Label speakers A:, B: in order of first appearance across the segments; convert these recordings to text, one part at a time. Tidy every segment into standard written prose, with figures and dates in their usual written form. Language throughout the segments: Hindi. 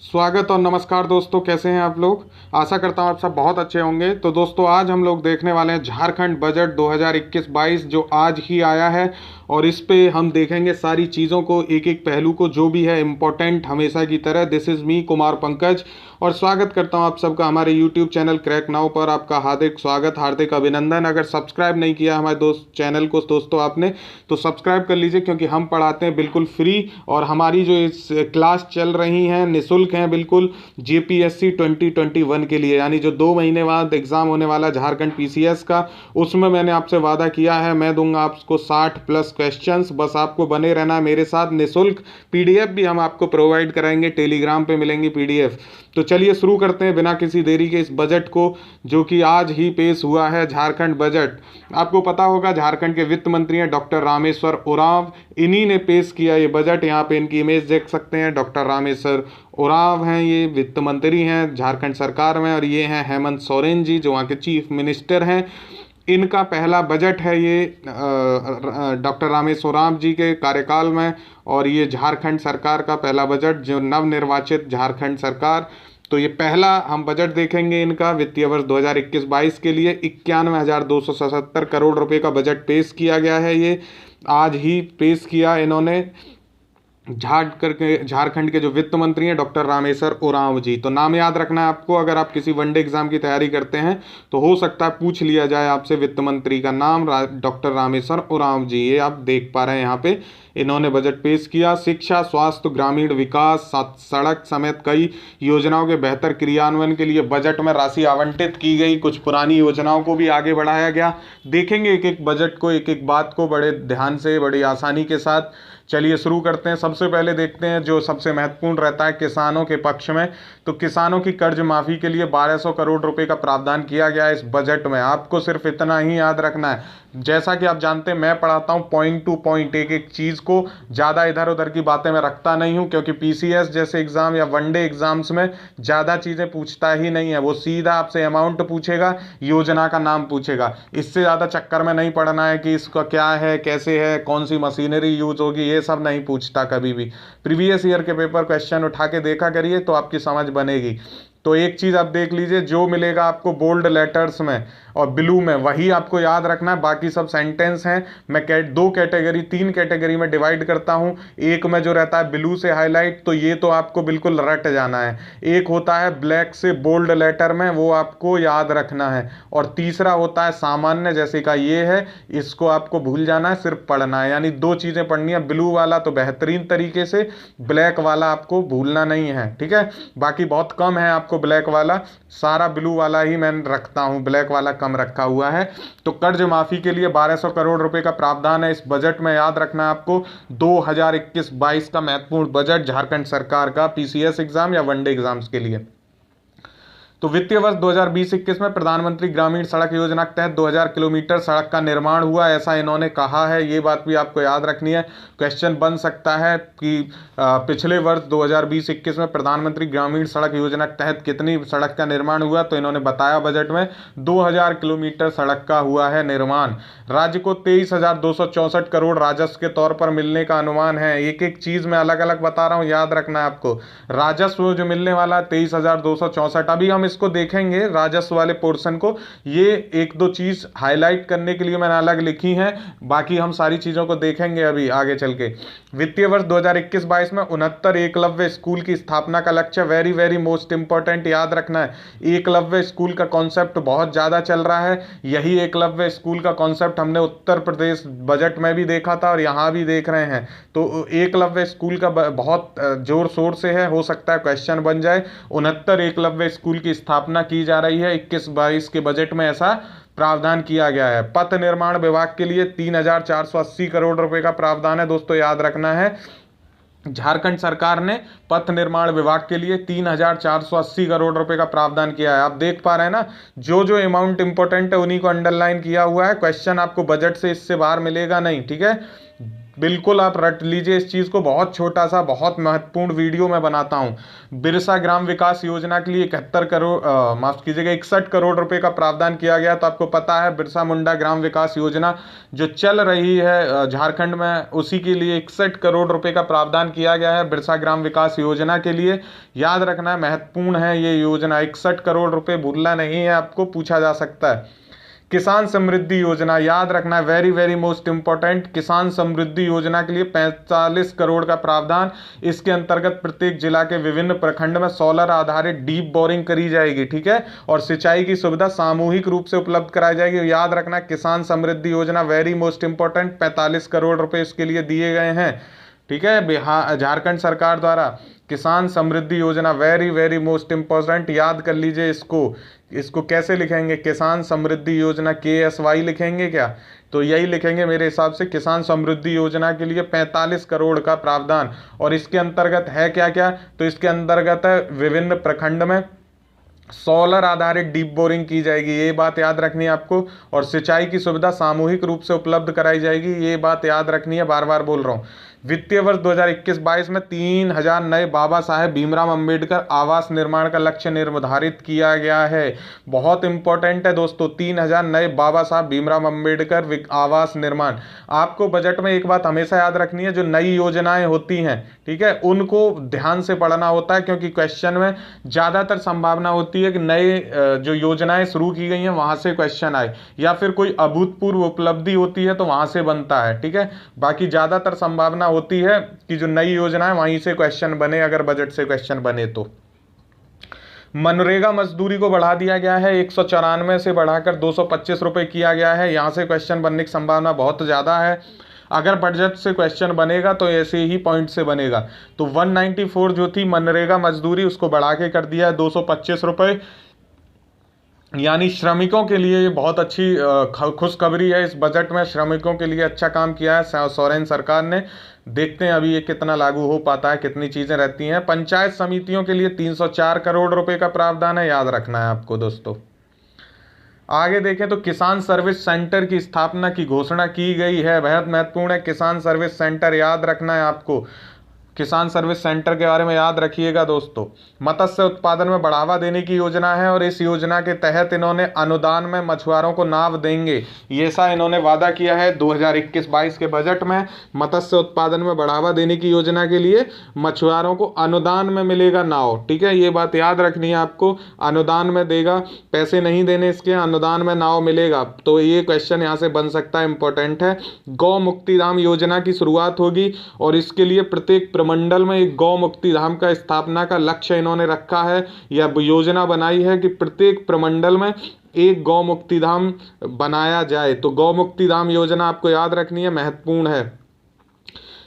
A: स्वागत और नमस्कार दोस्तों, कैसे हैं आप लोग। आशा करता हूं आप सब बहुत अच्छे होंगे। तो दोस्तों, आज हम लोग देखने वाले हैं झारखंड बजट 2021-22 जो आज ही आया है। और इस पे हम देखेंगे सारी चीज़ों को, एक एक पहलू को, जो भी है इम्पोर्टेंट हमेशा की तरह। This is me Kumar Pankaj, और स्वागत करता हूं आप सबका हमारे यूट्यूब चैनल क्रैक नाउ पर। आपका हार्दिक स्वागत, हार्दिक अभिनंदन। अगर सब्सक्राइब नहीं किया हमारे दोस्त चैनल को दोस्तों आपने, तो सब्सक्राइब कर लीजिए, क्योंकि हम पढ़ाते हैं बिल्कुल फ्री। और हमारी जो इस क्लास चल रही हैं निःशुल्क हैं बिल्कुल, जेपीएससी 2021 के लिए, यानी जो 2 महीने बाद एग्ज़ाम होने वाला झारखंड पीसीएस का। उसमें मैंने आपसे वादा किया है, मैं दूंगा आपको 60+ क्वेश्चंस। बस आपको बने रहना है मेरे साथ। निःशुल्क पीडीएफ भी हम आपको प्रोवाइड कराएंगे, टेलीग्राम पे मिलेंगी पीडीएफ। तो चलिए शुरू करते हैं बिना किसी देरी के इस बजट को, जो कि आज ही पेश हुआ है, झारखंड बजट। आपको पता होगा झारखंड के वित्त मंत्री हैं डॉक्टर रामेश्वर उरांव। इन्हीं ने पेश किया ये बजट। यहाँ पे इनकी इमेज देख सकते हैं। डॉक्टर रामेश्वर उरांव हैं, ये वित्त मंत्री हैं झारखंड सरकार में। और ये हैं हेमंत सोरेन जी, जो वहाँ के चीफ मिनिस्टर हैं। इनका पहला बजट है ये डॉक्टर रामेश्वर उरांव जी के कार्यकाल में। और ये झारखंड सरकार का पहला बजट, जो नवनिर्वाचित झारखंड सरकार। तो ये पहला हम बजट देखेंगे इनका, वित्तीय वर्ष 2021-22 के लिए 91,277 करोड़ रुपए का बजट पेश किया गया है। ये आज ही पेश किया इन्होंने, झारखंड के जो वित्त मंत्री हैं डॉक्टर रामेश्वर उरांव जी। तो नाम याद रखना है आपको, अगर आप किसी वनडे एग्जाम की तैयारी करते हैं तो हो सकता है पूछ लिया जाए आपसे वित्त मंत्री का नाम, डॉक्टर रामेश्वर उरांव जी। ये आप देख पा रहे हैं यहाँ पे, इन्होंने बजट पेश किया। शिक्षा, स्वास्थ्य, ग्रामीण विकास, सड़क समेत कई योजनाओं के बेहतर क्रियान्वयन के लिए बजट में राशि आवंटित की गई। कुछ पुरानी योजनाओं को भी आगे बढ़ाया गया। देखेंगे एक एक बजट को, एक एक बात को बड़े ध्यान से, बड़ी आसानी के साथ। चलिए शुरू करते हैं। सबसे पहले देखते हैं जो सबसे महत्वपूर्ण रहता है किसानों के पक्ष में। तो किसानों की कर्ज माफ़ी के लिए 1200 करोड़ रुपए का प्रावधान किया गया है इस बजट में। आपको सिर्फ इतना ही याद रखना है। जैसा कि आप जानते हैं, मैं पढ़ाता हूँ पॉइंट टू पॉइंट, एक एक चीज़ को, ज़्यादा इधर उधर की बातें मैं रखता नहीं हूँ। क्योंकि पीसीएस जैसे एग्ज़ाम या वनडे एग्ज़ाम्स में ज़्यादा चीज़ें पूछता ही नहीं है। वो सीधा आपसे अमाउंट पूछेगा, योजना का नाम पूछेगा। इससे ज़्यादा चक्कर में नहीं पड़ना है कि इसका क्या है, कैसे है, कौन सी मशीनरी यूज होगी, ये सब नहीं पूछता कभी भी। प्रीवियस ईयर के पेपर क्वेश्चन उठा के देखा करिए, तो आपकी समझ बनेगी। तो एक चीज़ आप देख लीजिए, जो मिलेगा आपको बोल्ड लेटर्स में और ब्लू में, वही आपको याद रखना है। बाकी सब सेंटेंस हैं। मैं तीन कैटेगरी में डिवाइड करता हूं। एक में जो रहता है ब्लू से हाईलाइट, तो ये तो आपको बिल्कुल रट जाना है। एक होता है ब्लैक से बोल्ड लेटर में, वो आपको याद रखना है। और तीसरा होता है सामान्य, जैसे का ये है, इसको आपको भूल जाना है, सिर्फ पढ़ना है। यानी दो चीज़ें पढ़नी है, ब्लू वाला तो बेहतरीन तरीके से, ब्लैक वाला आपको भूलना नहीं है, ठीक है। बाकी बहुत कम है आपको ब्लैक वाला, सारा ब्लू वाला ही मैं रखता हूं, ब्लैक वाला कम रखा हुआ है। तो कर्ज माफी के लिए 1200 करोड़ रुपए का प्रावधान है इस बजट में। याद रखना है आपको, 2021-22 का महत्वपूर्ण बजट झारखंड सरकार का, पीसीएस एग्जाम या वनडे एग्जाम्स के लिए। तो वित्तीय वर्ष 2020-21 में प्रधानमंत्री ग्रामीण सड़क योजना के तहत 2000 किलोमीटर सड़क का निर्माण हुआ, ऐसा इन्होंने कहा है। ये बात भी आपको याद रखनी है। क्वेश्चन बन सकता है कि पिछले वर्ष 2020-21 में प्रधानमंत्री ग्रामीण सड़क योजना के तहत कितनी सड़क का निर्माण हुआ, तो इन्होंने बताया बजट में 2000 किलोमीटर सड़क का हुआ है निर्माण। राज्य को 23,264 करोड़ राजस्व के तौर पर मिलने का अनुमान है। एक एक चीज़ मैं अलग अलग बता रहा हूँ, याद रखना है आपको। राजस्व जो मिलने वाला 23,264, अभी हम इसको देखेंगे राजस्व वाले पोर्शन को। ये एक दो चीज हाईलाइट करने के लिए मैंने अलग लिखी हैं, बाकी हम सारी चीजों को देखेंगे अभी आगे चल के। वित्तीय वर्ष 2021-22 में 69 एकलव्य स्कूल की स्थापना का लक्ष्य। वेरी वेरी मोस्ट इंपॉर्टेंट, याद रखना है। एकलव्य स्कूल का कॉन्सेप्ट बहुत ज्यादा चल रहा है। यही एकलव्य स्कूल का कॉन्सेप्ट हमने उत्तर प्रदेश बजट में भी देखा था और यहाँ भी देख रहे हैं। तो एकलव्य स्कूल का बहुत जोर शोर से है, हो सकता है क्वेश्चन बन जाए। 69 एकलव्य स्कूल की स्थापना की जा रही है 21-22 के बजट में, ऐसा प्रावधान किया गया है। पथ निर्माण विभाग के लिए 3,480 करोड़ रुपए का प्रावधान है, दोस्तों याद रखना है। झारखंड सरकार ने पथ निर्माण विभाग के लिए 3,480 करोड़ रुपए का प्रावधान किया है। आप देख पा रहे हैं ना, जो जो अमाउंट इंपॉर्टेंट है उन्हीं को अंडरलाइन किया हुआ है। क्वेश्चन आपको बजट से इससे बाहर मिलेगा नहीं, ठीक है। बिल्कुल आप रट लीजिए इस चीज़ को, बहुत छोटा सा बहुत महत्वपूर्ण वीडियो मैं बनाता हूँ। बिरसा ग्राम विकास योजना के लिए 71 करोड़ माफ कीजिएगा 61 करोड़ रुपए का प्रावधान किया गया। तो आपको पता है बिरसा मुंडा ग्राम विकास योजना जो चल रही है झारखंड में, उसी के लिए 61 करोड़ रुपए का प्रावधान किया गया है बिरसा ग्राम विकास योजना के लिए। याद रखना है, महत्वपूर्ण है ये योजना। 61 करोड़ रुपए भूलना नहीं है, आपको पूछा जा सकता है। किसान समृद्धि योजना याद रखना है, वेरी वेरी मोस्ट इंपॉर्टेंट। किसान समृद्धि योजना के लिए 45 करोड़ का प्रावधान। इसके अंतर्गत प्रत्येक जिला के विभिन्न प्रखंड में सोलर आधारित डीप बोरिंग करी जाएगी, ठीक है, और सिंचाई की सुविधा सामूहिक रूप से उपलब्ध कराई जाएगी। याद रखना किसान समृद्धि योजना वेरी मोस्ट इंपॉर्टेंट, 45 करोड़ रुपए इसके लिए दिए गए हैं, ठीक है, बिहार झारखंड सरकार द्वारा। किसान समृद्धि योजना वेरी वेरी मोस्ट इंपॉर्टेंट, याद कर लीजिए इसको कैसे लिखेंगे, किसान समृद्धि योजना, KSY लिखेंगे क्या, तो यही लिखेंगे मेरे हिसाब से। किसान समृद्धि योजना के लिए 45 करोड़ का प्रावधान। और इसके अंतर्गत है क्या क्या, तो इसके अंतर्गत है विभिन्न प्रखंड में सोलर आधारित डीप बोरिंग की जाएगी, ये बात याद रखनी है आपको। और सिंचाई की सुविधा सामूहिक रूप से उपलब्ध कराई जाएगी, ये बात याद रखनी है, बार बार बोल रहा हूँ। वित्तीय वर्ष 2021-22 में 3000 नए बाबा साहेब भीमराव अंबेडकर आवास निर्माण का लक्ष्य निर्धारित किया गया है। बहुत इंपॉर्टेंट है दोस्तों, 3000 नए बाबा साहब भीमराव अंबेडकर आवास निर्माण। आपको बजट में एक बात हमेशा याद रखनी है, जो नई योजनाएं होती हैं, ठीक है, उनको ध्यान से पढ़ना होता है, क्योंकि क्वेश्चन में ज्यादातर संभावना होती है कि नए जो योजनाएं शुरू की गई हैं वहां से क्वेश्चन आए, या फिर कोई अभूतपूर्व उपलब्धि होती है तो वहां से बनता है, ठीक है। बाकी ज्यादातर संभावना होती है कि जो नई योजना है वहीं से क्वेश्चन बने, अगर बजट से क्वेश्चन बने तो। मनरेगा मजदूरी को बढ़ा दिया गया है, 194 से बढ़ाकर 225 रुपए किया गया है। यहां से क्वेश्चन बनने की संभावना बहुत ज्यादा है। अगर बजट से क्वेश्चन बनेगा तो ऐसे ही पॉइंट से बनेगा। तो 194 जो थी मनरेगा मजदूरी, उसको बढ़ा के कर दिया है 225 रुपए। यानी श्रमिकों के लिए ये बहुत अच्छी खुशखबरी है। इस बजट में श्रमिकों के लिए अच्छा काम किया है सोरेन सरकार ने। देखते हैं अभी ये कितना लागू हो पाता है, कितनी चीजें रहती हैं। पंचायत समितियों के लिए 304 करोड़ रुपए का प्रावधान है, याद रखना है आपको दोस्तों। आगे देखें तो किसान सर्विस सेंटर की स्थापना की घोषणा की गई है, बेहद महत्वपूर्ण है। किसान सर्विस सेंटर याद रखना है आपको, किसान सर्विस सेंटर के बारे में याद रखिएगा दोस्तों। मत्स्य उत्पादन में बढ़ावा देने की योजना है, और इस योजना के तहत इन्होंने अनुदान में मछुआरों को नाव देंगे, ये सा इन्होंने वादा किया है 2021-22 के बजट में। मत्स्य उत्पादन में बढ़ावा देने की योजना के लिए मछुआरों को अनुदान में मिलेगा नाव, ठीक है, ये बात याद रखनी है आपको। अनुदान में देगा, पैसे नहीं देने इसके, अनुदान में नाव मिलेगा। तो ये क्वेश्चन यहाँ से बन सकता है, इंपॉर्टेंट है। गौ मुक्ति धाम योजना की शुरुआत होगी, और इसके लिए प्रत्येक मंडल में एक गौ मुक्ति धाम का स्थापना का लक्ष्य इन्होंने रखा है, या योजना बनाई है कि प्रत्येक प्रमंडल में एक गौ मुक्ति धाम बनाया जाए। तो गौ मुक्ति धाम योजना आपको याद रखनी है, महत्वपूर्ण है।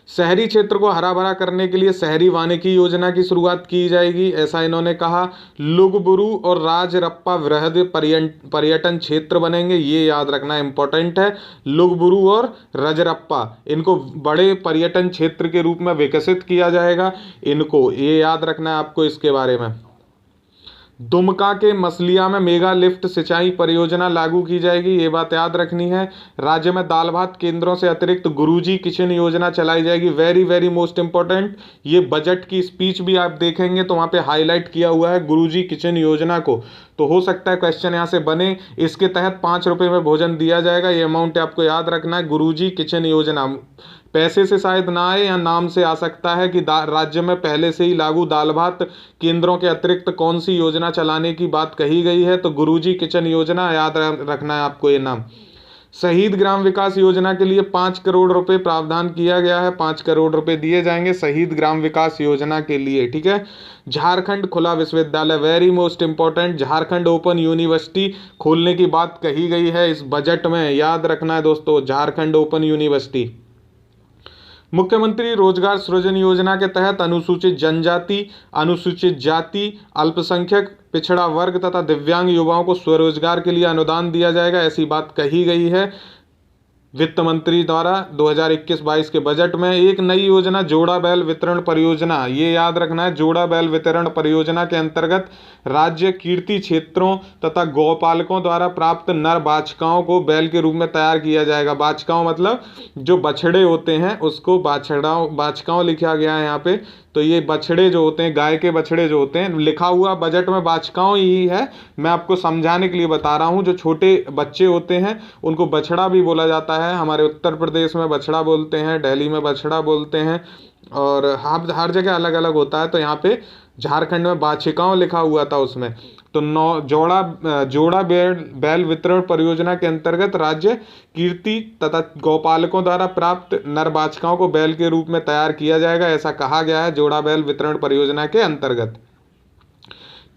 A: शहरी क्षेत्र को हरा भरा करने के लिए शहरी वानिकी योजना की शुरुआत की जाएगी, ऐसा इन्होंने कहा। लुगबुरु और राजरप्पा वृहद पर्यटन क्षेत्र बनेंगे, ये याद रखना इंपॉर्टेंट है। लुगबुरु और रजरप्पा, इनको बड़े पर्यटन क्षेत्र के रूप में विकसित किया जाएगा, इनको ये याद रखना है आपको इसके बारे में। दुमका के मसलिया में मेगा लिफ्ट सिंचाई परियोजना लागू की जाएगी, ये बात याद रखनी है। राज्य में दाल भात केंद्रों से अतिरिक्त गुरुजी किचन योजना चलाई जाएगी, वेरी वेरी मोस्ट इंपॉर्टेंट। ये बजट की स्पीच भी आप देखेंगे तो वहाँ पे हाईलाइट किया हुआ है गुरुजी किचन योजना को, तो हो सकता है क्वेश्चन यहाँ से बने। इसके तहत 5 रुपये में भोजन दिया जाएगा, ये अमाउंट आपको याद रखना है। गुरुजी किचन योजना पैसे से शायद ना आए, या नाम से आ सकता है कि राज्य में पहले से ही लागू दाल भात केंद्रों के अतिरिक्त कौन सी योजना चलाने की बात कही गई है, तो गुरुजी किचन योजना याद रखना है आपको ये नाम। शहीद ग्राम विकास योजना के लिए 5 करोड़ रुपए प्रावधान किया गया है, 5 करोड़ रुपए दिए जाएंगे शहीद ग्राम विकास योजना के लिए, ठीक है। झारखंड खुला विश्वविद्यालय, very most important, Jharkhand open university खोलने की बात कही गई है इस बजट में, याद रखना है दोस्तों, झारखंड ओपन यूनिवर्सिटी। मुख्यमंत्री रोजगार सृजन योजना के तहत अनुसूचित जनजाति, अनुसूचित जाति, अल्पसंख्यक, पिछड़ा वर्ग तथा दिव्यांग युवाओं को स्वरोजगार के लिए अनुदान दिया जाएगा, ऐसी बात कही गई है। वित्त मंत्री द्वारा 2021-22 के बजट में एक नई योजना जोड़ा बैल वितरण परियोजना, ये याद रखना है, जोड़ा बैल वितरण परियोजना के अंतर्गत राज्य कीर्ति क्षेत्रों तथा गौपालकों द्वारा प्राप्त नर बाछिकाओं को बैल के रूप में तैयार किया जाएगा। बाछिकाओं मतलब जो बछड़े होते हैं उसको बाछिकाओं लिखा गया है यहाँ पे। तो ये बछड़े जो होते हैं, गाय के बछड़े जो होते हैं, लिखा हुआ बजट में बाछिकाओं ही है, मैं आपको समझाने के लिए बता रहा हूँ। जो छोटे बच्चे होते हैं उनको बछड़ा भी बोला जाता है। हमारे उत्तर प्रदेश में बछड़ा बोलते हैं, दिल्ली में बछड़ा बोलते हैं, और हर जगह अलग अलग होता है। तो यहाँ पे झारखंड में बाछिकाओं लिखा हुआ था उसमें। तो जोड़ा बैल वितरण परियोजना के अंतर्गत राज्य कीर्ति तथा गौपालकों द्वारा प्राप्त नर बाछिकाओं को बैल के रूप में तैयार किया जाएगा, ऐसा कहा गया है जोड़ा बैल वितरण परियोजना के अंतर्गत।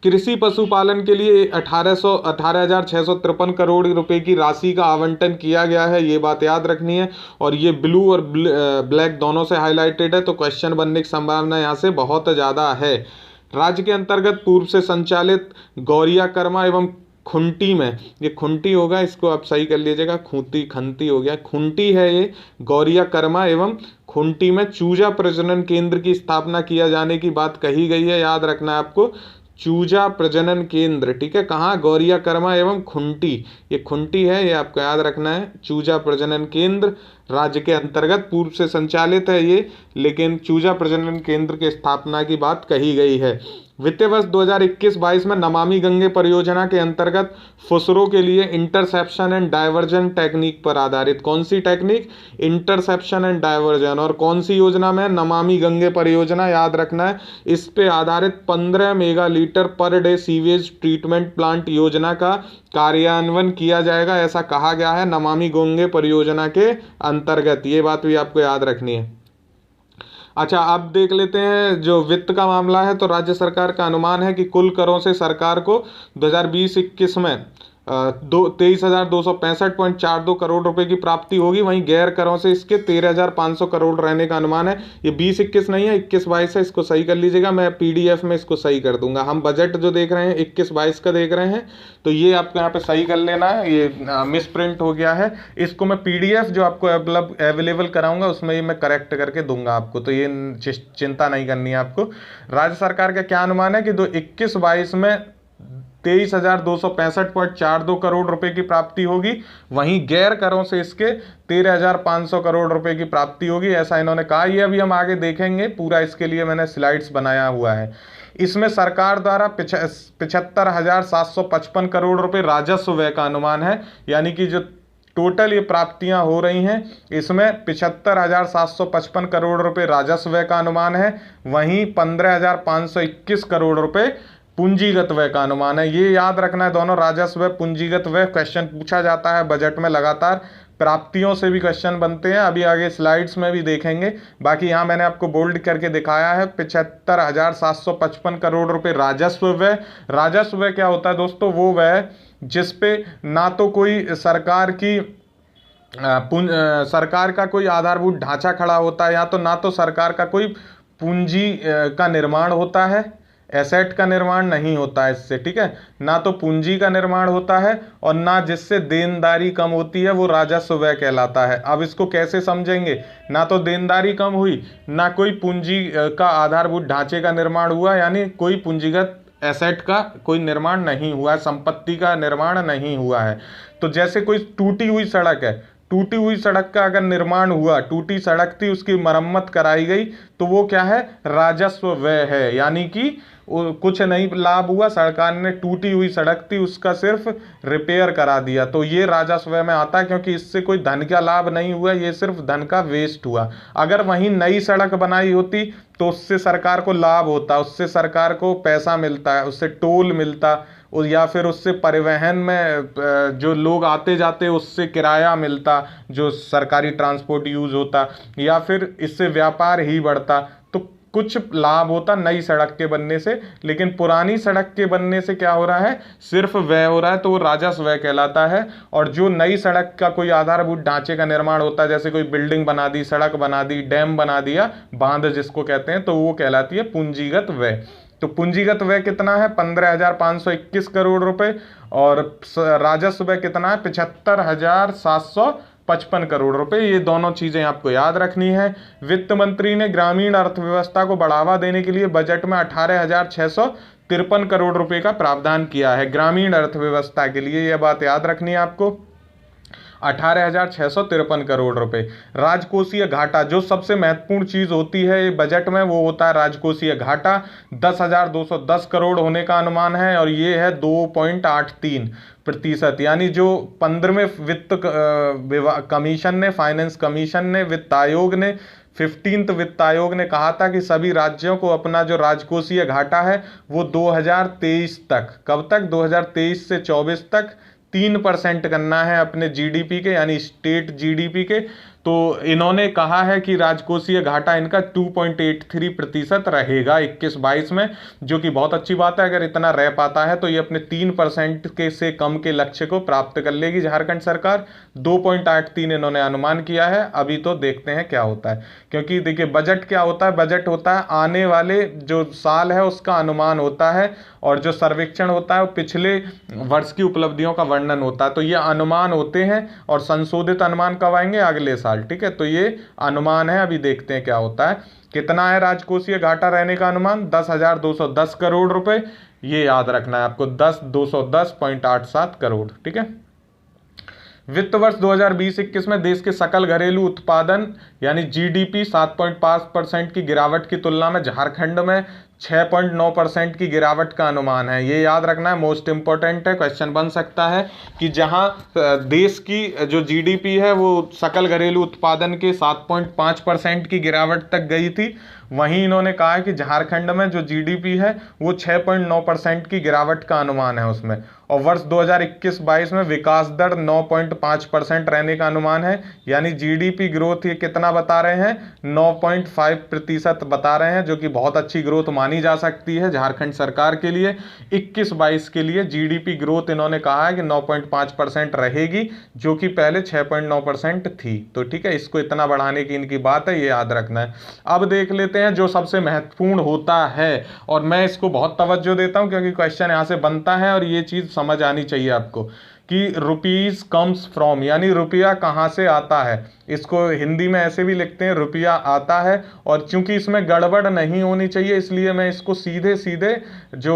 A: कृषि पशुपालन के लिए 18,653 करोड़ रुपए की राशि का आवंटन किया गया है, ये बात याद रखनी है। और ये ब्लू और ब्लैक दोनों से हाईलाइटेड है, तो क्वेश्चन बनने की संभावना यहाँ से बहुत ज़्यादा है। राज्य के अंतर्गत पूर्व से संचालित गौरिया कर्मा एवं खुंटी में, ये खुंटी होगा, इसको आप सही कर लीजिएगा, खूंटी खंती हो गया, खुंटी है ये, गौरिया कर्मा एवं खुंटी में चूजा प्रजनन केंद्र की स्थापना किया जाने की बात कही गई है, याद रखना है आपको, चूजा प्रजनन केंद्र, ठीक है। कहाँ? गौरिया कर्मा एवं खुंटी, ये खुंटी है, ये आपको याद रखना है। चूजा प्रजनन केंद्र राज्य के अंतर्गत पूर्व से संचालित है ये, लेकिन चूजा प्रजनन केंद्र की स्थापना की बात कही गई है। वित्तीय वर्ष 2021-22 में नमामि गंगे परियोजना के अंतर्गत फुसरों के लिए इंटरसेप्शन एंड डायवर्जन टेक्निक पर आधारित, कौन सी टेक्निक? Interception and diversion. और कौन सी योजना में? नमामि गंगे परियोजना, याद रखना है। इस पे आधारित 15 mega litre per day sewage treatment plant योजना का कार्यान्वयन किया जाएगा, ऐसा कहा गया है नमामि गंगे परियोजना के अंतर्गत, ये बात भी आपको याद रखनी है। अच्छा, अब देख लेते हैं जो वित्त का मामला है। तो राज्य सरकार का अनुमान है कि कुल करों से सरकार को 2020-21 में 23,265.42 करोड़ रुपए की प्राप्ति होगी। वहीं गैर करों से इसके 13,500 करोड़ रहने का अनुमान है। ये 20-21 नहीं है, 21-22 है, इसको सही कर लीजिएगा, मैं पीडीएफ में इसको सही कर दूंगा। हम बजट जो देख रहे हैं 21-22 का देख रहे हैं, तो ये आपको यहाँ पे सही कर लेना है, ये मिस प्रिंट हो गया है। इसको मैं पीडीएफ जो आपको अवेलेबल कराऊंगा उसमें ये मैं करेक्ट करके दूंगा आपको, तो ये चिंता नहीं करनी है आपको। राज्य सरकार का क्या अनुमान है कि 21-22 में 23,265.42 करोड़ रुपए की प्राप्ति होगी। वहीं गैर करों से इसके 13,500 करोड़ रुपए की प्राप्ति होगी, ऐसा इन्होंने कहा। ये अभी हम आगे देखेंगे पूरा, इसके लिए मैंने स्लाइड्स बनाया हुआ है। इसमें सरकार द्वारा 75,755 करोड़ रुपए राजस्व व्यय का अनुमान है, यानी कि जो टोटल ये प्राप्तियां हो रही हैं इसमें 75,755 करोड़ रुपए राजस्व व्यय का अनुमान है। वहीं 15,521 करोड़ रुपए पूंजीगत व्यय का अनुमान है। ये याद रखना है, दोनों राजस्व व्यय पूंजीगत व्यय क्वेश्चन पूछा जाता है बजट में लगातार, प्राप्तियों से भी क्वेश्चन बनते हैं, अभी आगे स्लाइड्स में भी देखेंगे। बाकी यहाँ मैंने आपको बोल्ड करके दिखाया है 75,755 करोड़ रुपए राजस्व व्यय। राजस्व व्यय क्या होता है दोस्तों? वो व्यय जिसपे ना तो कोई सरकार का कोई आधारभूत ढांचा खड़ा होता है, या तो ना तो सरकार का कोई पूंजी का निर्माण होता है, एसेट का निर्माण नहीं होता है इससे, ठीक है, ना तो पूंजी का निर्माण होता है और ना जिससे देनदारी कम होती है, वो राजस्व व्यय कहलाता है। अब इसको कैसे समझेंगे? ना तो देनदारी कम हुई, ना कोई पूंजी का आधारभूत ढांचे का निर्माण हुआ, यानी कोई पूंजीगत एसेट का कोई निर्माण नहीं हुआ है, संपत्ति का निर्माण नहीं हुआ है। तो जैसे कोई टूटी हुई सड़क है, टूटी हुई सड़क का अगर निर्माण हुआ, टूटी सड़क थी उसकी मरम्मत कराई गई, तो वो क्या है? राजस्व व्यय है। यानी कि कुछ नहीं लाभ हुआ, सरकार ने टूटी हुई सड़क थी उसका सिर्फ रिपेयर करा दिया, तो ये राजस्व व्यय में आता है, क्योंकि इससे कोई धन का लाभ नहीं हुआ, ये सिर्फ धन का वेस्ट हुआ। अगर वहीं नई सड़क बनाई होती तो उससे सरकार को लाभ होता, उससे सरकार को पैसा मिलता है, उससे टोल मिलता, या फिर उससे परिवहन में जो लोग आते जाते उससे किराया मिलता, जो सरकारी ट्रांसपोर्ट यूज होता, या फिर इससे व्यापार ही बढ़ता, तो कुछ लाभ होता नई सड़क के बनने से। लेकिन पुरानी सड़क के बनने से क्या हो रहा है? सिर्फ व्यय हो रहा है, तो वो राजस्व व्यय कहलाता है। और जो नई सड़क का कोई आधारभूत ढांचे का निर्माण होता है, जैसे कोई बिल्डिंग बना दी, सड़क बना दी, डैम बना दिया, बांध जिसको कहते हैं, तो वो कहलाती है पूंजीगत व्यय। तो पूंजीगत व्यय कितना है? 15,521 करोड़ रुपए। और राजस्व व्यय कितना है? 75,755 55 करोड़ रुपए। ये दोनों चीजें आपको याद रखनी है। वित्त मंत्री ने ग्रामीण अर्थव्यवस्था को बढ़ावा देने के लिए बजट में 18,653 करोड़ रुपए का प्रावधान किया है। ग्रामीण अर्थव्यवस्था के लिए यह बात याद रखनी है आपको, 18,653 करोड़ रुपए। राजकोषीय घाटा, जो सबसे महत्वपूर्ण चीज होती है बजट में, वो होता है राजकोषीय घाटा। 10,210 करोड़ होने का अनुमान है और ये है 2.83%। यानी जो 15वें वित्त कमीशन ने, फाइनेंस कमीशन ने, वित्त आयोग ने, 15th वित्त आयोग ने कहा था कि सभी राज्यों को अपना जो राजकोषीय घाटा है वो 2023 तक, कब तक, 2023 से 24 तक 3% करना है अपने जीडीपी के, यानी स्टेट जीडीपी के। तो इन्होंने कहा है कि राजकोषीय घाटा इनका 2.83% रहेगा 21-22 में, जो कि बहुत अच्छी बात है। अगर इतना रह पाता है तो ये अपने 3% के से कम के लक्ष्य को प्राप्त कर लेगी झारखंड सरकार। 2.83 इन्होंने अनुमान किया है। अभी तो देखते हैं क्या होता है, क्योंकि देखिए बजट क्या होता है, बजट होता है आने वाले जो साल है उसका अनुमान होता है, और जो सर्वेक्षण होता है वो पिछले वर्ष की उपलब्धियों का वर्णन होता है। तो ये अनुमान होते हैं और संशोधित अनुमान कब आएंगे, अगले साल। ठीक है, तो ये अनुमान है, अभी देखते हैं क्या होता है। कितना है राजकोषीय घाटा रहने का अनुमान, 10,210 करोड़ रुपए। ये याद रखना है आपको, 2,210.87 करोड़। ठीक है। वित्त वर्ष 2020-21 में देश के सकल घरेलू उत्पादन यानी जीडीपी 7.5% की गिरावट की तुलना में झारखंड में 6.9% की गिरावट का अनुमान है। ये याद रखना है, मोस्ट इंपॉर्टेंट है, क्वेश्चन बन सकता है कि जहां देश की जो जीडीपी है वो सकल घरेलू उत्पादन के 7.5% की गिरावट तक गई थी, वहीं इन्होंने कहा है कि झारखंड में जो जीडीपी है वो 6.9% की गिरावट का अनुमान है उसमें। और वर्ष 2021-22 में विकास दर 9.5% रहने का अनुमान है, यानी जीडीपी ग्रोथ ये कितना बता रहे हैं, 9.5% बता रहे हैं, जो कि बहुत अच्छी ग्रोथ मानी जा सकती है झारखंड सरकार के लिए। 21-22 के लिए जीडीपी ग्रोथ इन्होंने कहा है कि 9.5% रहेगी, जो कि पहले 6.9% थी। तो ठीक है, इसको इतना बढ़ाने की इनकी बात है, ये याद रखना है। अब देख लेते हैं जो सबसे महत्वपूर्ण होता है, और मैं इसको बहुत तवज्जो देता हूं क्योंकि क्वेश्चन यहां से बनता है और ये चीज समझ आनी चाहिए आपको कि रुपीज कम्स फ्रॉम, यानी रुपया कहां से आता है। इसको हिंदी में ऐसे भी लिखते हैं, रुपया आता है। और चूंकि इसमें गड़बड़ नहीं होनी चाहिए, इसलिए मैं इसको सीधे सीधे जो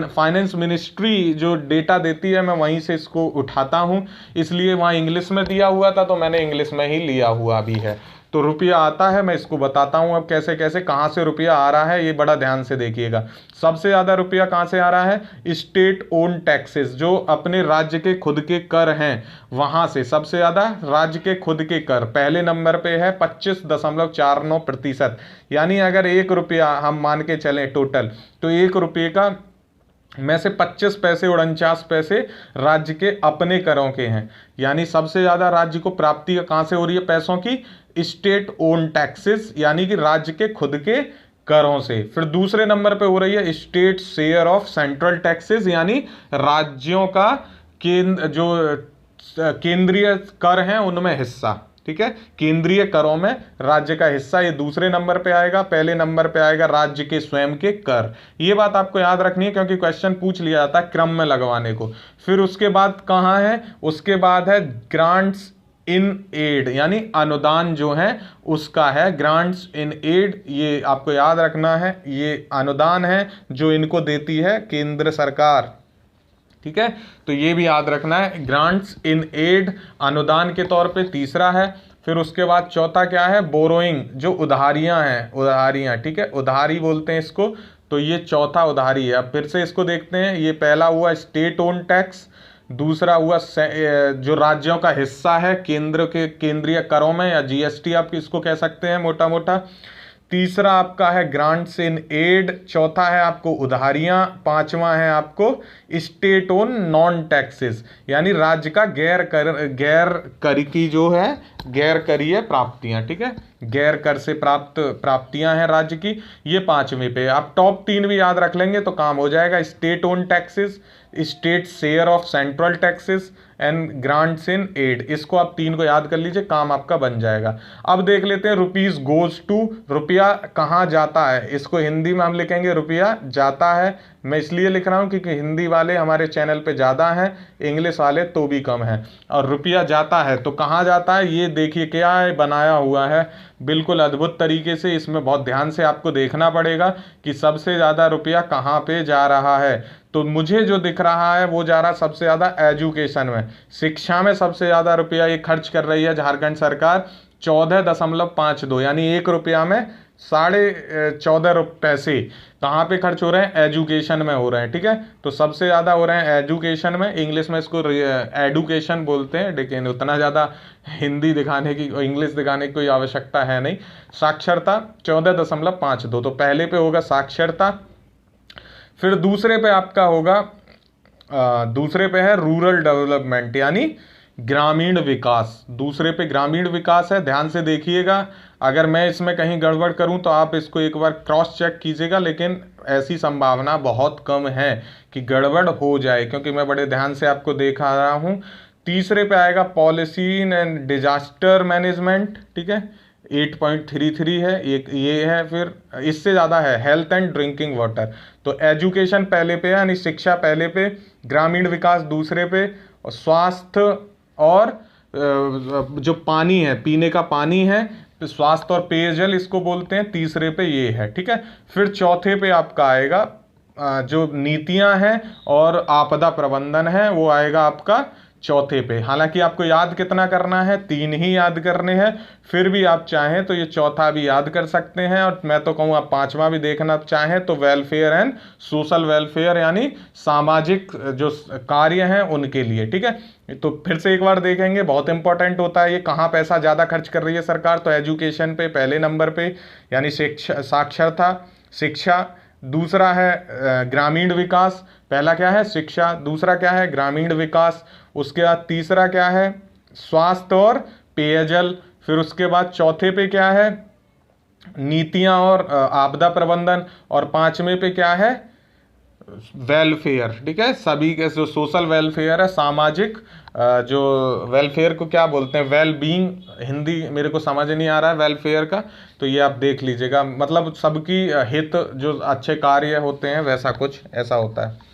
A: फाइनेंस मिनिस्ट्री जो डेटा देती है मैं वहीं से इसको उठाता हूं, इसलिए वहाँ इंग्लिश में दिया हुआ था तो मैंने इंग्लिश में ही लिया हुआ भी है। तो रुपया आता है, मैं इसको बताता हूं अब कैसे कैसे, कहां से रुपया आ रहा है, ये बड़ा ध्यान से देखिएगा। सबसे ज्यादा रुपया कहां से आ रहा है, स्टेट ओन टैक्सेस, जो अपने राज्य के खुद के कर हैं वहां से सबसे ज्यादा राज्य के खुद के कर पहले नंबर पे है 25.49%। यानी अगर 1 रुपया हम मान के चलें टोटल, तो 1 रुपये का में से 25 पैसे 49 पैसे राज्य के अपने करों के हैं। यानी सबसे ज्यादा राज्य को प्राप्ति कहां से हो रही है पैसों की, स्टेट ओन टैक्सेस, यानी कि राज्य के खुद के करों से। फिर दूसरे नंबर पे हो रही है state share of central taxes, यानी राज्यों का केंद्रीय कर हैं उनमें हिस्सा। ठीक है, केंद्रीय करों में राज्य का हिस्सा, ये दूसरे नंबर पे आएगा। पहले नंबर पे आएगा राज्य के स्वयं के कर। ये बात आपको याद रखनी है क्योंकि क्वेश्चन पूछ लिया जाता है क्रम में लगवाने को। फिर उसके बाद कहाँ है, उसके बाद है ग्रांट्स इन एड, यानी अनुदान जो है उसका है ग्रांट्स इन एड। ये आपको याद रखना है, ये अनुदान है जो इनको देती है केंद्र सरकार। ठीक है, तो ये भी याद रखना है, ग्रांट्स इन एड अनुदान के तौर पे तीसरा है। फिर उसके बाद चौथा क्या है, बोरोइंग, जो उधारियां हैं, उधारियां। ठीक है, उधारी बोलते हैं इसको, तो ये चौथा उधारी है। अब फिर से इसको देखते हैं, ये पहला हुआ स्टेट ओन टैक्स, दूसरा हुआ जो राज्यों का हिस्सा है केंद्र के केंद्रीय करों में, या जीएसटी आप इसको कह सकते हैं मोटा मोटा। तीसरा आपका है ग्रांट्स इन एड, चौथा है आपको उधारियां, पांचवा है आपको स्टेट ओन नॉन टैक्सेस, यानी राज्य का गैर कर की जो है गैर करीय प्राप्तियां, ठीक है, गैर कर से प्राप्त प्राप्तियां हैं राज्य की, ये 5वें पे। आप टॉप 3 भी याद रख लेंगे तो काम हो जाएगा। State own taxes, state share of central taxes and grants in aid, इसको आप 3 को याद कर लीजिए, काम आपका बन जाएगा। अब देख लेते हैं रुपीज गोज टू, रुपया कहाँ जाता है, इसको हिंदी में हम लिखेंगे रुपया जाता है। मैं इसलिए लिख रहा हूँ क्योंकि हिंदी वाले हमारे चैनल पे ज़्यादा हैं, इंग्लिश वाले तो भी कम हैं। और रुपया जाता है तो कहाँ जाता है, ये देखिए क्या है बनाया हुआ है बिल्कुल अद्भुत तरीके से। इसमें बहुत ध्यान से आपको देखना पड़ेगा कि सबसे ज़्यादा रुपया कहाँ पे जा रहा है। तो मुझे जो दिख रहा है वो जा रहा सबसे ज़्यादा एजुकेशन में, शिक्षा में सबसे ज़्यादा रुपया ये खर्च कर रही है झारखंड सरकार, 14.52, यानी 1 रुपया में 14.5 पैसे कहाँ पे खर्च हो रहे हैं, एजुकेशन में हो रहे हैं, ठीक है। तो सबसे ज़्यादा हो रहे हैं एजुकेशन में, इंग्लिश में इसको एडुकेशन बोलते हैं, लेकिन उतना ज़्यादा हिंदी दिखाने की, इंग्लिश दिखाने की कोई आवश्यकता है नहीं। साक्षरता 14.52, तो पहले पे होगा साक्षरता। फिर दूसरे पे आपका होगा दूसरे पे है रूरल डेवलपमेंट, यानी ग्रामीण विकास। दूसरे पे ग्रामीण विकास है, ध्यान से देखिएगा, अगर मैं इसमें कहीं गड़बड़ करूं तो आप इसको एक बार क्रॉस चेक कीजिएगा, लेकिन ऐसी संभावना बहुत कम है कि गड़बड़ हो जाए, क्योंकि मैं बड़े ध्यान से आपको देखा रहा हूं। तीसरे पे आएगा पॉलिसी एंड डिजास्टर मैनेजमेंट, ठीक है, 8.33 है, एक ये है। फिर इससे ज़्यादा है हेल्थ एंड ड्रिंकिंग वाटर। तो एजुकेशन पहले पे है, यानी शिक्षा पहले पे, ग्रामीण विकास दूसरे पे, और स्वास्थ्य और जो पानी है, पीने का पानी है, स्वास्थ्य और पेयजल इसको बोलते हैं, तीसरे पे ये है, ठीक है। फिर चौथे पे आपका आएगा जो नीतियां हैं और आपदा प्रबंधन है, वो आएगा आपका चौथे पे। हालांकि आपको याद कितना करना है, 3 ही याद करने हैं, फिर भी आप चाहें तो ये चौथा भी याद कर सकते हैं, और मैं तो कहूँ आप 5वां भी देखना चाहें तो वेलफेयर एंड सोशल वेलफेयर, यानी सामाजिक जो कार्य हैं उनके लिए, ठीक है। तो फिर से एक बार देखेंगे, बहुत इंपॉर्टेंट होता है ये, कहाँ पैसा ज़्यादा खर्च कर रही है सरकार, तो एजुकेशन पे पहले नंबर पे, यानी साक्षरता, शिक्षा। दूसरा है ग्रामीण विकास, पहला क्या है शिक्षा, दूसरा क्या है ग्रामीण विकास, उसके बाद तीसरा क्या है स्वास्थ्य और पेयजल, फिर उसके बाद चौथे पे क्या है नीतियां और आपदा प्रबंधन, और 5वें पे क्या है वेलफेयर, ठीक है। सभी के जो सोशल वेलफेयर है, सामाजिक जो वेलफेयर को क्या बोलते हैं, वेल बीइंग, हिंदी मेरे को समझ नहीं आ रहा है वेलफेयर का, तो ये आप देख लीजिएगा, मतलब सबकी हित जो अच्छे कार्य होते हैं वैसा कुछ ऐसा होता है।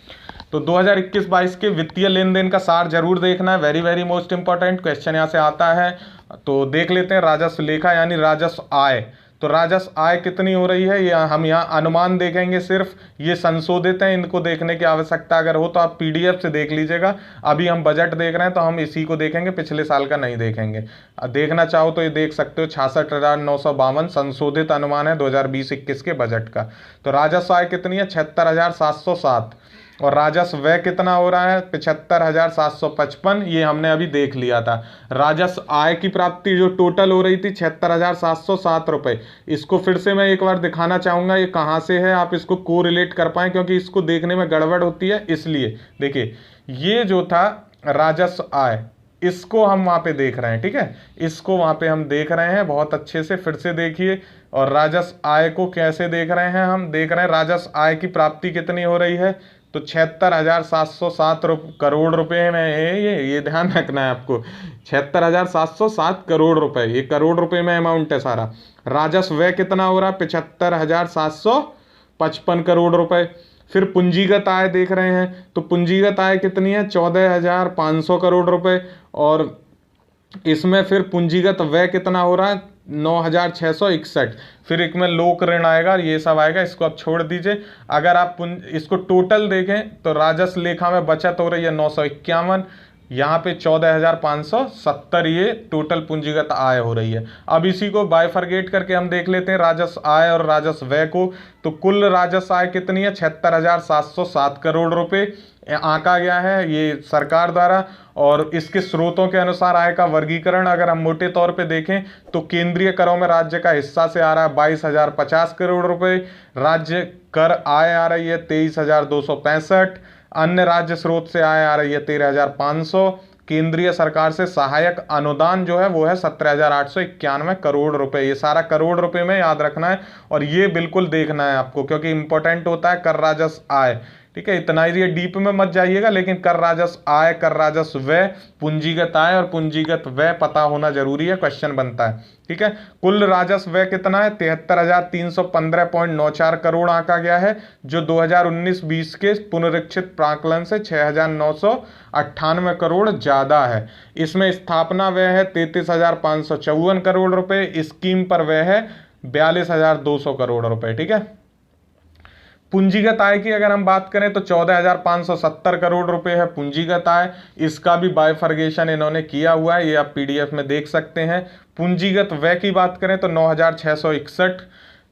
A: तो 2021-22 के वित्तीय लेन देन का सार जरूर देखना है, very very most important question यहाँ से आता है। तो देख लेते हैं राजस्व लेखा, यानी राजस्व आय। तो राजस्व आय कितनी हो रही है, ये हम यहाँ अनुमान देखेंगे, सिर्फ ये संशोधित हैं, इनको देखने की आवश्यकता अगर हो तो आप पीडीएफ से देख लीजिएगा। अभी हम बजट देख रहे हैं तो हम इसी को देखेंगे, पिछले साल का नहीं देखेंगे। देखना चाहो तो ये देख सकते हो, 66,952 संशोधित अनुमान है 2020-21 के बजट का। तो राजस्व आय कितनी है 76,707, और राजस्व व्यय कितना हो रहा है 75,755, ये हमने अभी देख लिया था। राजस्व आय की प्राप्ति जो टोटल हो रही थी 76,707 रुपये, इसको फिर से मैं एक बार दिखाना चाहूँगा ये कहाँ से है, आप इसको को रिलेट कर पाएँ, क्योंकि इसको देखने में गड़बड़ होती है, इसलिए देखिए ये जो था राजस्व आय, इसको हम वहाँ पे देख रहे हैं, ठीक है, इसको वहाँ पे हम देख रहे हैं बहुत अच्छे से, फिर से देखिए। और राजस्व आय को कैसे देख रहे हैं, हम देख रहे हैं राजस्व आय की प्राप्ति कितनी हो रही है, तो 76,707 करोड़ रुपए में है, ये ध्यान रखना है आपको, 76,707 करोड़ रुपए, ये करोड़ रुपए में अमाउंट है सारा। राजस्व व्यय कितना हो रहा है 75,755 करोड़ रुपए। फिर पूंजीगत आय देख रहे हैं, तो पूंजीगत आय कितनी है 14,500 करोड़ रुपए, और इसमें फिर पूंजीगत व्यय कितना हो रहा है 9,661। फिर एक में लोक ऋण आएगा, ये सब आएगा, इसको आप छोड़ दीजिए। अगर आप इसको टोटल देखें तो राजस्व लेखा में बचत हो रही है 951, यहाँ पे 14,570 ये टोटल पूंजीगत आय हो रही है। अब इसी को बाइफरगेट करके हम देख लेते हैं राजस्व आय और राजस्व व्यय को। तो कुल राजस्व आय कितनी है 76,707 करोड़ रुपए आंका गया है ये सरकार द्वारा। और इसके स्रोतों के अनुसार आय का वर्गीकरण अगर हम मोटे तौर पे देखें तो केंद्रीय करों में राज्य का हिस्सा से आ रहा है 22,050 करोड़ रुपए, राज्य कर आय आ रही है 23,265, अन्य राज्य स्रोत से आय आ रही है 13,500, केंद्रीय सरकार से सहायक अनुदान जो है वो है 17,891 करोड़ रुपए। ये सारा करोड़ रुपए में याद रखना है और ये बिल्कुल देखना है आपको, क्योंकि इंपॉर्टेंट होता है कर राजस्व आय। ठीक है, इतना ही, ये डीप में मत जाइएगा, लेकिन कर राजस्व आय, कर राजस्व व्यय, पूंजीगत आय और पूंजीगत व्यय पता होना जरूरी है, क्वेश्चन बनता है। ठीक है, कुल राजस्व व्यय कितना है? 73,315.94 करोड़ आंका गया है, जो 2019-20 के पुनरीक्षित प्राक्कलन से 6,998 करोड़ ज्यादा है। इसमें स्थापना व्यय है 33,554 करोड़ रुपए, स्कीम पर व्यय है 42,200 करोड़ रुपए। ठीक है, पूंजीगत आय की अगर हम बात करें तो 14,570 करोड़ रुपए है पूंजीगत आय। इसका भी बाइफर्गेशन इन्होंने किया हुआ है, ये आप पीडीएफ में देख सकते हैं। पूंजीगत व्यय की बात करें तो 9,661,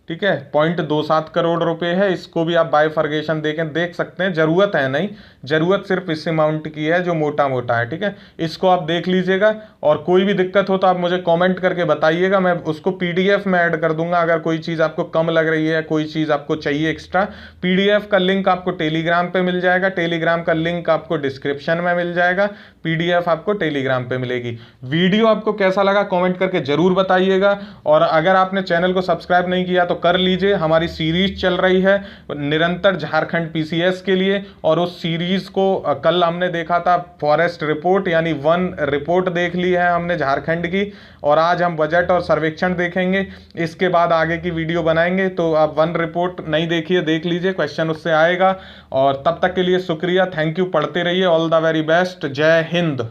A: ठीक है, 0.27 करोड़ रुपए है। इसको भी आप बाइफर्गेशन देख सकते हैं, जरूरत है नहीं, जरूरत सिर्फ इस अमाउंट की है जो मोटा मोटा है। ठीक है, इसको आप देख लीजिएगा और कोई भी दिक्कत हो तो आप मुझे कमेंट करके बताइएगा, मैं उसको पीडीएफ में ऐड कर दूंगा। अगर कोई चीज़ आपको कम लग रही है, कोई चीज़ आपको चाहिए एक्स्ट्रा, पीडीएफ का लिंक आपको टेलीग्राम पे मिल जाएगा, टेलीग्राम का लिंक आपको डिस्क्रिप्शन में मिल जाएगा, पीडीएफ आपको टेलीग्राम पे मिलेगी। वीडियो आपको कैसा लगा कमेंट करके जरूर बताइएगा, और अगर आपने चैनल को सब्सक्राइब नहीं किया तो कर लीजिए। हमारी सीरीज चल रही है निरंतर झारखंड पीसीएस के लिए, और उस सीरीज को कल हमने देखा था फॉरेस्ट रिपोर्ट यानी वन रिपोर्ट देख ली है हमने झारखंड की, और आज हम बजट और सर्वेक्षण देखेंगे। इसके बाद आगे की वीडियो बनाएंगे, तो आप वन रिपोर्ट नहीं देखिए, देख लीजिए, क्वेश्चन उससे आएगा। और तब तक के लिए शुक्रिया, थैंक यू, पढ़ते रहिए, ऑल द वेरी बेस्ट, जय हिंद।